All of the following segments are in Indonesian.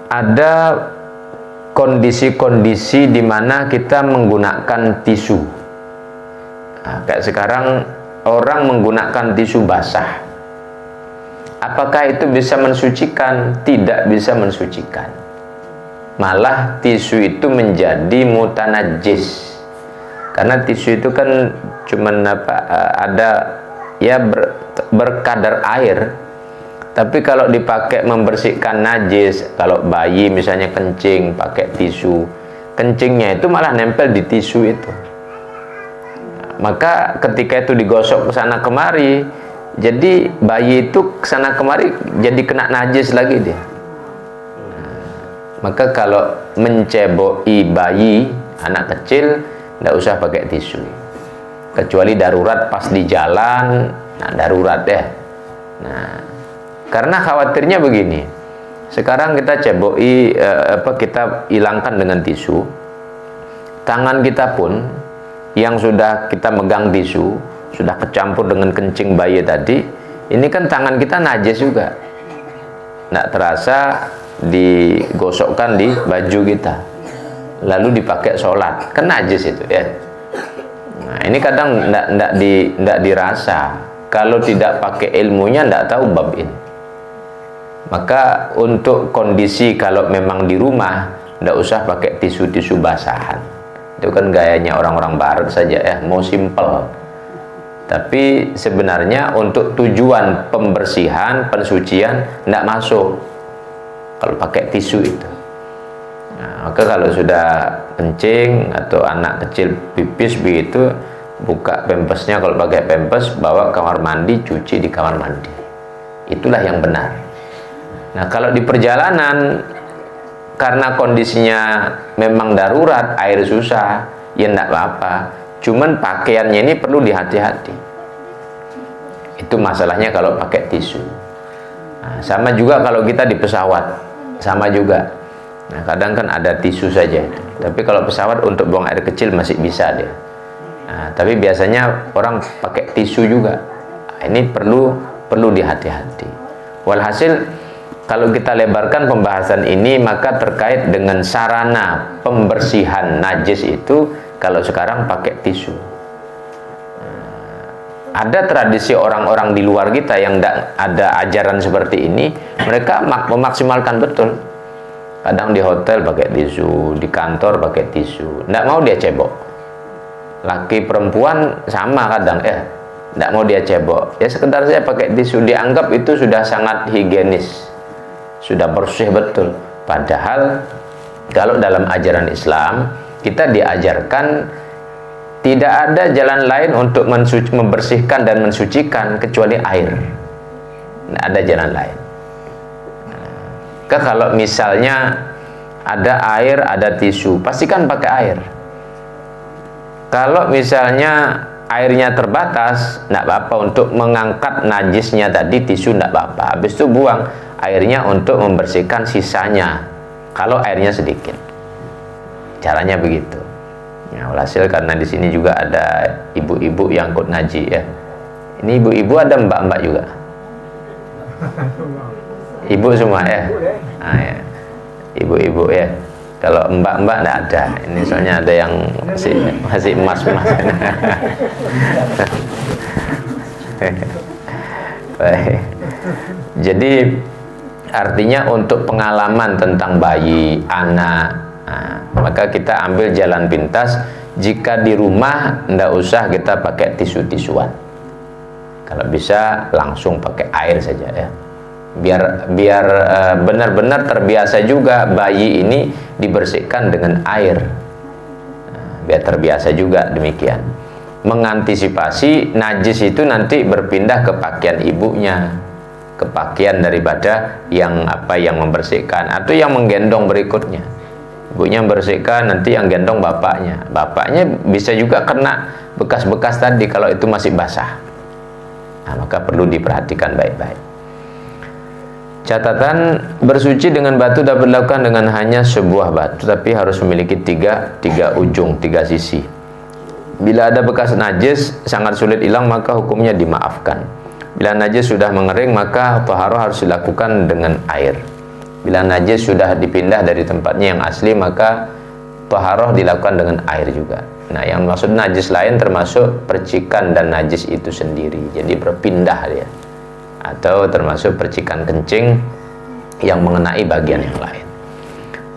ada kondisi-kondisi di mana kita menggunakan tisu. Nah, kayak sekarang orang menggunakan tisu basah. Apakah itu bisa mensucikan? Tidak bisa mensucikan. Malah tisu itu menjadi mutanajis. Karena tisu itu kan cuman ada ya berkadar air. Tapi kalau dipakai membersihkan najis, kalau bayi misalnya kencing pakai tisu, kencingnya itu malah nempel di tisu itu. Maka ketika itu digosok ke sana kemari, jadi bayi itu ke sana kemari jadi kena najis lagi dia. Maka kalau menceboi bayi, anak kecil, tidak usah pakai tisu. Kecuali darurat pas di jalan, nah darurat ya. Nah, karena khawatirnya begini, sekarang kita ceboi kita hilangkan dengan tisu, tangan kita pun yang sudah kita megang tisu sudah kecampur dengan kencing bayi tadi, ini kan tangan kita najis juga, nggak terasa digosokkan di baju kita, lalu dipakai sholat, kan najis itu ya. Nah, ini kadang nggak dirasa, kalau tidak pakai ilmunya nggak tahu bab ini. Maka untuk kondisi kalau memang di rumah, tidak usah pakai tisu-tisu basahan. Itu kan gayanya orang-orang barat saja ya, mau simple. Tapi sebenarnya untuk tujuan pembersihan, pensucian, tidak masuk kalau pakai tisu itu. Nah, maka kalau sudah kencing atau anak kecil pipis begitu, buka pempesnya, kalau pakai pempes, bawa kamar mandi, cuci di kamar mandi. Itulah yang benar. Nah, kalau di perjalanan karena kondisinya memang darurat, air susah, ya enggak apa-apa. Cuman pakaiannya ini perlu dihati-hati. Itu masalahnya kalau pakai tisu. Nah, sama juga kalau kita di pesawat, sama juga. Nah, kadang kan ada tisu saja. Tapi kalau pesawat untuk buang air kecil masih bisa dia. Nah, tapi biasanya orang pakai tisu juga. Nah, ini perlu dihati-hati. Walhasil, kalau kita lebarkan pembahasan ini, maka terkait dengan sarana pembersihan najis itu, kalau sekarang pakai tisu. Ada tradisi orang-orang di luar kita yang tidak ada ajaran seperti ini, mereka memaksimalkan betul. Kadang di hotel pakai tisu, di kantor pakai tisu, tidak mau dia cebok. Laki perempuan sama kadang, tidak mau dia cebok. Ya sekedar saya pakai tisu, dianggap itu sudah sangat higienis, sudah bersih betul. Padahal kalau dalam ajaran Islam kita diajarkan tidak ada jalan lain untuk membersihkan dan mensucikan kecuali air. Tidak ada jalan lain. Kalau misalnya ada air, ada tisu, pastikan pakai air. Kalau misalnya airnya terbatas, tidak apa-apa, untuk mengangkat najisnya tadi tisu tidak apa-apa. Habis itu buang airnya untuk membersihkan sisanya kalau airnya sedikit. Caranya begitu. Ya, walhasil karena di sini juga ada ibu-ibu yang ikut ngaji ya. Ini ibu-ibu, ada mbak-mbak juga. Ibu semua ya. Nah, ya. Ibu-ibu ya. Kalau mbak-mbak tidak ada. Ini soalnya ada yang masih emas-emas. Baik. Jadi artinya untuk pengalaman tentang bayi, anak, maka kita ambil jalan pintas. Jika di rumah tidak usah kita pakai tisu-tisuan. Kalau bisa langsung pakai air saja ya. Biar benar-benar terbiasa juga bayi ini dibersihkan dengan air. Biar terbiasa juga demikian. Mengantisipasi najis itu nanti berpindah ke pakaian ibunya, ke pakaian daripada yang membersihkan atau yang menggendong berikutnya. Ibunya membersihkan, nanti yang gendong bapaknya. Bapaknya bisa juga kena bekas-bekas tadi kalau itu masih basah. Nah, maka perlu diperhatikan baik-baik. Catatan, bersuci dengan batu dapat dilakukan dengan hanya sebuah batu, tapi harus memiliki tiga ujung, tiga sisi. Bila ada bekas najis sangat sulit hilang, maka hukumnya dimaafkan. Bila najis sudah mengering, maka taharah harus dilakukan dengan air. Bila najis sudah dipindah dari tempatnya yang asli, maka taharah dilakukan dengan air juga. Nah, yang maksud najis lain termasuk percikan dan najis itu sendiri, jadi berpindah dia, atau termasuk percikan kencing yang mengenai bagian yang lain.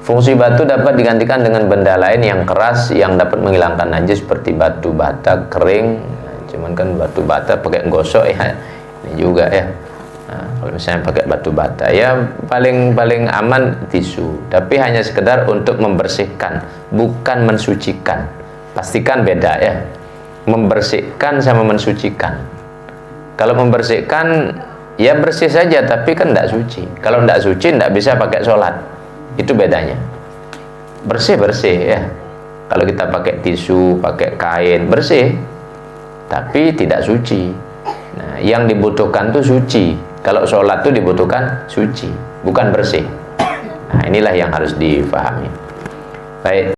Fungsi batu dapat digantikan dengan benda lain yang keras yang dapat menghilangkan najis seperti batu bata kering. Cuman kan batu bata pakai gosok ya, ini juga ya. Nah, kalau misalnya pakai batu bata ya paling aman tisu, tapi hanya sekedar untuk membersihkan, bukan mensucikan. Pastikan beda ya, membersihkan sama mensucikan. Kalau membersihkan ya bersih saja, tapi kan tidak suci. Kalau tidak suci tidak bisa pakai sholat, itu bedanya. Bersih ya. Kalau kita pakai tisu, pakai kain, bersih, tapi tidak suci. Nah, yang dibutuhkan tuh suci. Kalau sholat tuh dibutuhkan suci, bukan bersih. Nah, inilah yang harus difahami. Baik.